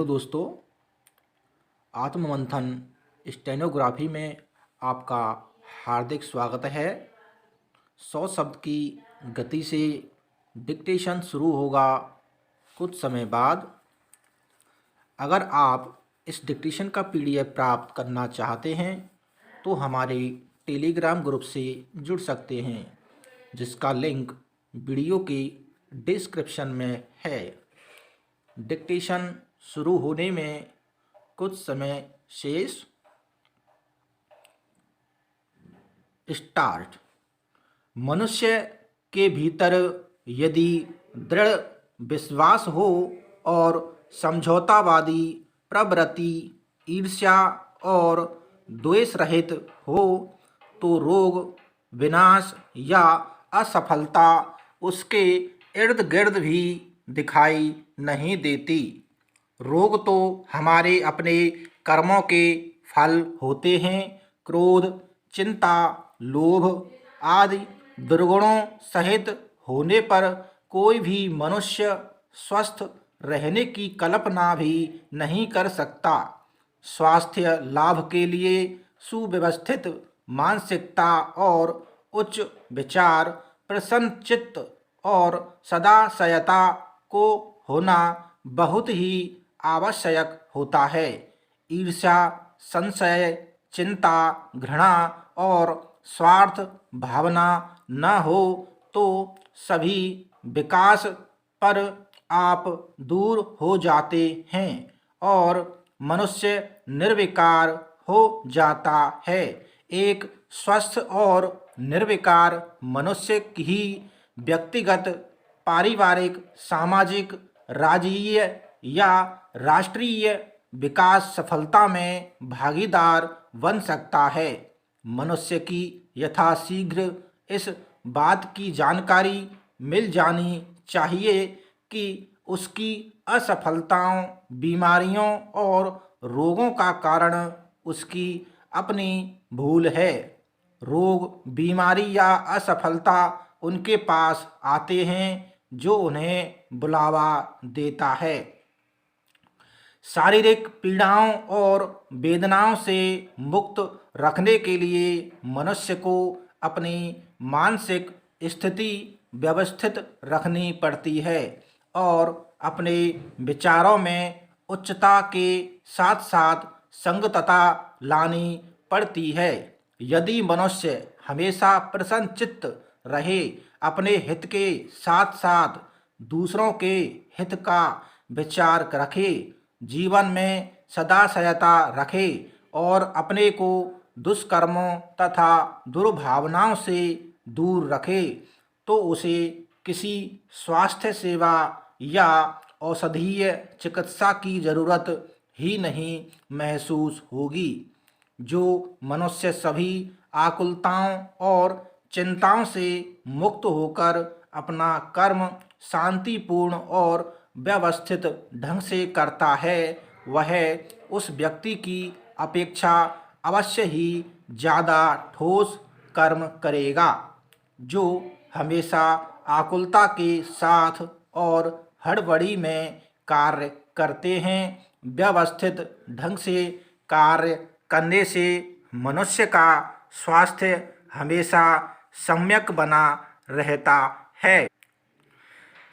Hello दोस्तों, आत्ममंथन stenography में आपका हार्दिक स्वागत है। 100 शब्द की गति से डिक्टेशन शुरू होगा कुछ समय बाद। अगर आप इस डिक्टेशन का पीडीएफ प्राप्त करना चाहते हैं तो हमारे टेलीग्राम ग्रुप से जुड़ सकते हैं, जिसका लिंक वीडियो की डिस्क्रिप्शन में है। डिक्टेशन शुरू होने में कुछ समय शेष। स्टार्ट। मनुष्य के भीतर यदि दृढ़ विश्वास हो और समझौतावादी प्रवृत्ति, ईर्ष्या और द्वेष रहित हो तो रोग, विनाश या असफलता उसके इर्द गिर्द भी दिखाई नहीं देती। रोग तो हमारे अपने कर्मों के फल होते हैं। क्रोध, चिंता, लोभ आदि दुर्गुणों सहित होने पर कोई भी मनुष्य स्वस्थ रहने की कल्पना भी नहीं कर सकता। स्वास्थ्य लाभ के लिए सुव्यवस्थित मानसिकता और उच्च विचार, प्रसन्न चित्त और सदाशयता को होना बहुत ही आवश्यक होता है। ईर्ष्या, संशय, चिंता, घृणा और स्वार्थ भावना न हो तो सभी विकास पर आप दूर हो जाते हैं और मनुष्य निर्विकार हो जाता है। एक स्वस्थ और निर्विकार मनुष्य ही व्यक्तिगत, पारिवारिक, सामाजिक, राज्यीय या राष्ट्रीय विकास सफलता में भागीदार बन सकता है। मनुष्य की यथाशीघ्र इस बात की जानकारी मिल जानी चाहिए कि उसकी असफलताओं, बीमारियों और रोगों का कारण उसकी अपनी भूल है। रोग, बीमारी या असफलता उनके पास आते हैं जो उन्हें बुलावा देता है। शारीरिक पीड़ाओं और वेदनाओं से मुक्त रखने के लिए मनुष्य को अपनी मानसिक स्थिति व्यवस्थित रखनी पड़ती है और अपने विचारों में उच्चता के साथ साथ संगतता लानी पड़ती है। यदि मनुष्य हमेशा प्रसन्नचित्त रहे, अपने हित के साथ साथ दूसरों के हित का विचार रखे, जीवन में सदाशयता रखे और अपने को दुष्कर्मों तथा दुर्भावनाओं से दूर रखे, तो उसे किसी स्वास्थ्य सेवा या औषधीय चिकित्सा की जरूरत ही नहीं महसूस होगी। जो मनुष्य सभी आकुलताओं और चिंताओं से मुक्त होकर अपना कर्म शांतिपूर्ण और व्यवस्थित ढंग से करता है, वह उस व्यक्ति की अपेक्षा अवश्य ही ज़्यादा ठोस कर्म करेगा जो हमेशा आकुलता के साथ और हड़बड़ी में कार्य करते हैं। व्यवस्थित ढंग से कार्य करने से मनुष्य का स्वास्थ्य हमेशा सम्यक बना रहता है।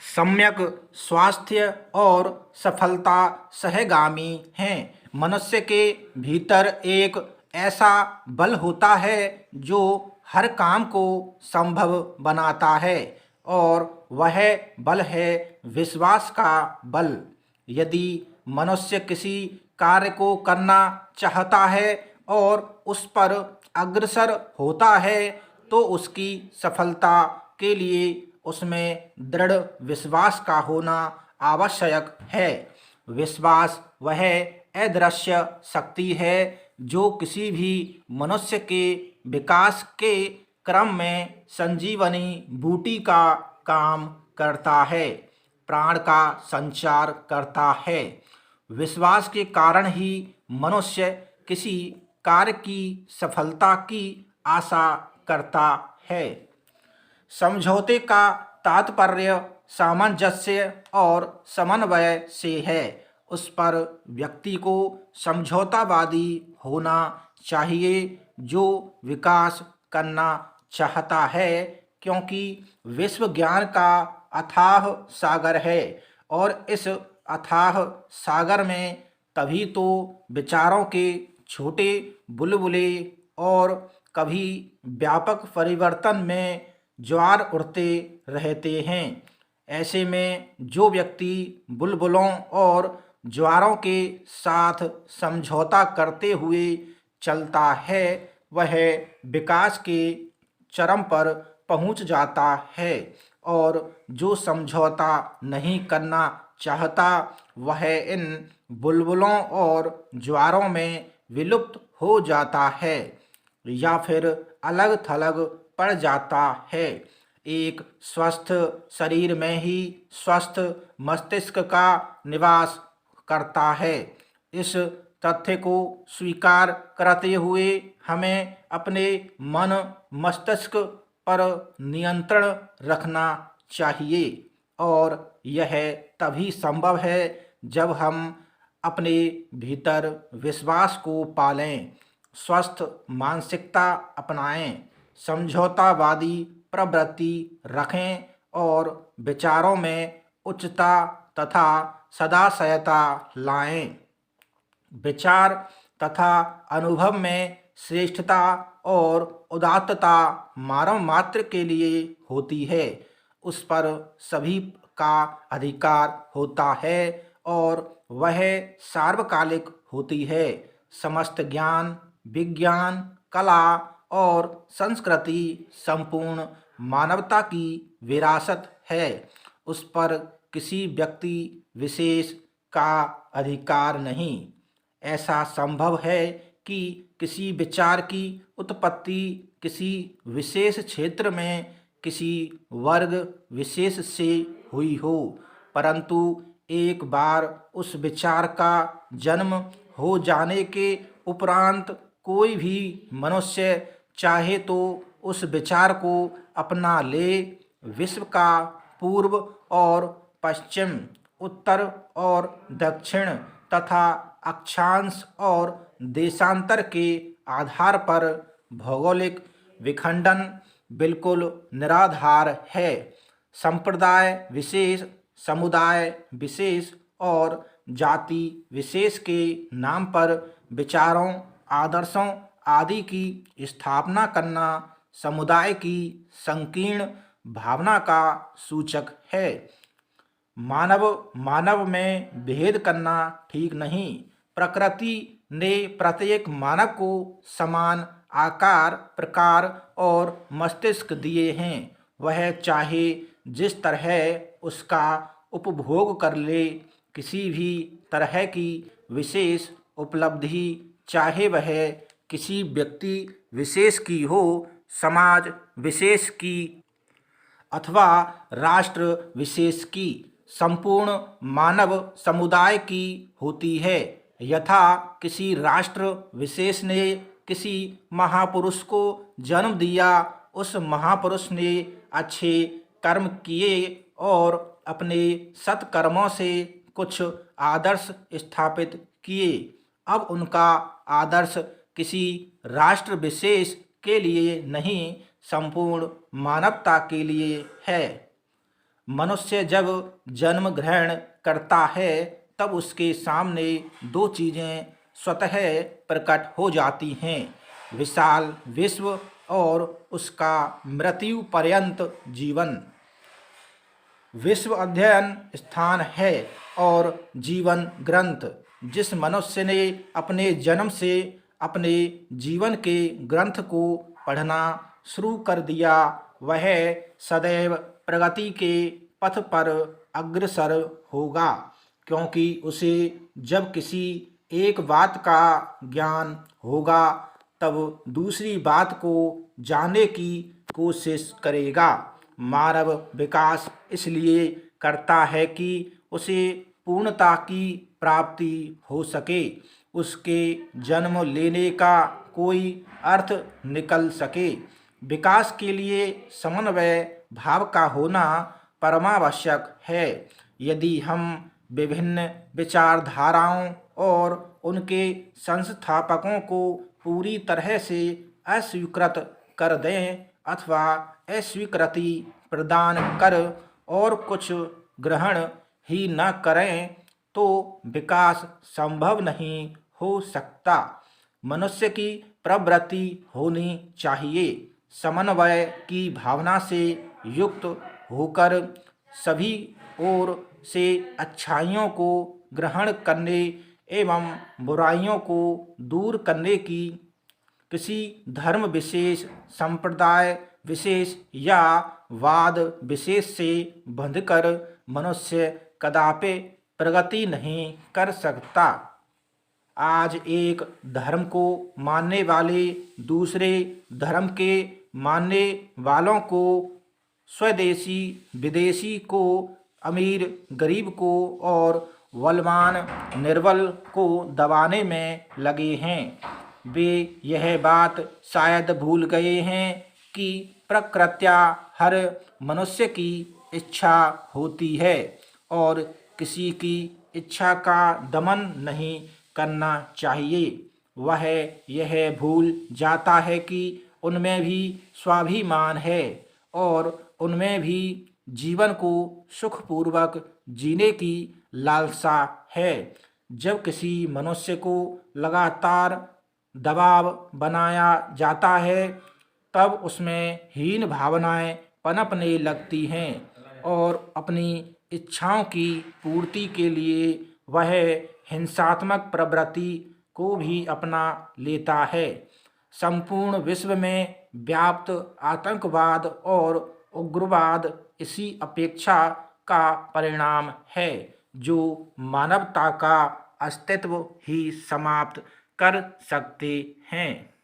सम्यक स्वास्थ्य और सफलता सहगामी हैं। मनुष्य के भीतर एक ऐसा बल होता है जो हर काम को संभव बनाता है और वह बल है विश्वास का बल। यदि मनुष्य किसी कार्य को करना चाहता है और उस पर अग्रसर होता है तो उसकी सफलता के लिए उसमें दृढ़ विश्वास का होना आवश्यक है। विश्वास वह अदृश्य शक्ति है जो किसी भी मनुष्य के विकास के क्रम में संजीवनी बूटी का काम करता है, प्राण का संचार करता है। विश्वास के कारण ही मनुष्य किसी कार्य की सफलता की आशा करता है। समझौते का तात्पर्य सामंजस्य और समन्वय से है उस पर व्यक्ति को समझौतावादी होना चाहिए जो विकास करना चाहता है, क्योंकि विश्व ज्ञान का अथाह सागर है और इस अथाह सागर में तभी तो विचारों के छोटे बुलबुले और कभी व्यापक परिवर्तन में ज्वार उठते रहते हैं। ऐसे में जो व्यक्ति बुलबुलों और ज्वारों के साथ समझौता करते हुए चलता है वह विकास के चरम पर पहुंच जाता है और जो समझौता नहीं करना चाहता वह इन बुलबुलों और ज्वारों में विलुप्त हो जाता है या फिर अलग थलग पड़ जाता है। एक स्वस्थ शरीर में ही स्वस्थ मस्तिष्क का निवास करता है। इस तथ्य को स्वीकार करते हुए हमें अपने मन मस्तिष्क पर नियंत्रण रखना चाहिए और यह तभी संभव है जब हम अपने भीतर विश्वास को पालें, स्वस्थ मानसिकता अपनाएं, समझौतावादी प्रवृत्ति रखें और विचारों में उच्चता तथा सदाशयता लाएं। विचार तथा अनुभव में श्रेष्ठता और उदात्तता मानव मात्र के लिए होती है, उस पर सभी का अधिकार होता है और वह सार्वकालिक होती है। समस्त ज्ञान, विज्ञान, कला और संस्कृति संपूर्ण मानवता की विरासत है। उस पर किसी व्यक्ति विशेष का अधिकार नहीं। ऐसा संभव है कि किसी विचार की उत्पत्ति किसी विशेष क्षेत्र में किसी वर्ग विशेष से हुई हो, परंतु एक बार उस विचार का जन्म हो जाने के उपरांत कोई भी मनुष्य चाहे तो उस विचार को अपना ले। विश्व का पूर्व और पश्चिम, उत्तर और दक्षिण तथा अक्षांश और देशांतर के आधार पर भौगोलिक विखंडन बिल्कुल निराधार है। संप्रदाय विशेष, समुदाय विशेष और जाति विशेष के नाम पर विचारों, आदर्शों आदि की स्थापना करना समुदाय की संकीर्ण भावना का सूचक है। मानव में भेद करना ठीक नहीं। प्रकृति ने प्रत्येक मानव को समान आकार, प्रकार और मस्तिष्क दिए हैं। वह चाहे जिस तरह उसका उपभोग कर ले। किसी भी तरह की विशेष उपलब्धि, चाहे वह किसी व्यक्ति विशेष की हो, समाज विशेष की अथवा राष्ट्र विशेष की, संपूर्ण मानव समुदाय की होती है। यथा किसी राष्ट्र विशेष ने किसी महापुरुष को जन्म दिया, उस महापुरुष ने अच्छे कर्म किए और अपने सत्कर्मों से कुछ आदर्श स्थापित किए। अब उनका आदर्श किसी राष्ट्र विशेष के लिए नहीं, संपूर्ण मानवता के लिए है। मनुष्य जब जन्म ग्रहण करता है तब उसके सामने दो चीज़ें स्वतः प्रकट हो जाती हैं, विशाल विश्व और उसका मृत्यु पर्यंत जीवन। विश्व अध्ययन स्थान है और जीवन ग्रंथ। जिस मनुष्य ने अपने जन्म से अपने जीवन के ग्रंथ को पढ़ना शुरू कर दिया, वह सदैव प्रगति के पथ पर अग्रसर होगा, क्योंकि उसे जब किसी एक बात का ज्ञान होगा तब दूसरी बात को जानने की कोशिश करेगा। मानव विकास इसलिए करता है कि उसे पूर्णता की प्राप्ति हो सके, उसके जन्म लेने का कोई अर्थ निकल सके। विकास के लिए समन्वय भाव का होना परमावश्यक है। यदि हम विभिन्न विचारधाराओं और उनके संस्थापकों को पूरी तरह से अस्वीकृत कर दें अथवा अस्वीकृति प्रदान कर और कुछ ग्रहण ही न करें तो विकास संभव नहीं हो सकता। मनुष्य की प्रवृत्ति होनी चाहिए समन्वय की भावना से युक्त होकर सभी ओर से अच्छाइयों को ग्रहण करने एवं बुराइयों को दूर करने की। किसी धर्म विशेष, संप्रदाय विशेष या वाद विशेष से बंधकर मनुष्य कदापि प्रगति नहीं कर सकता। आज एक धर्म को मानने वाले दूसरे धर्म के मानने वालों को, स्वदेशी विदेशी को, अमीर गरीब को और बलवान निर्बल को दबाने में लगे हैं। वे यह बात शायद भूल गए हैं कि प्रकृत्या हर मनुष्य की इच्छा होती है और किसी की इच्छा का दमन नहीं करना चाहिए। वह यह भूल जाता है कि उनमें भी स्वाभिमान है और उनमें भी जीवन को सुखपूर्वक जीने की लालसा है। जब किसी मनुष्य को लगातार दबाव बनाया जाता है तब उसमें हीन भावनाएं पनपने लगती हैं और अपनी इच्छाओं की पूर्ति के लिए वह हिंसात्मक प्रवृत्ति को भी अपना लेता है। संपूर्ण विश्व में व्याप्त आतंकवाद और उग्रवाद इसी अपेक्षा का परिणाम है जो मानवता का अस्तित्व ही समाप्त कर सकते हैं।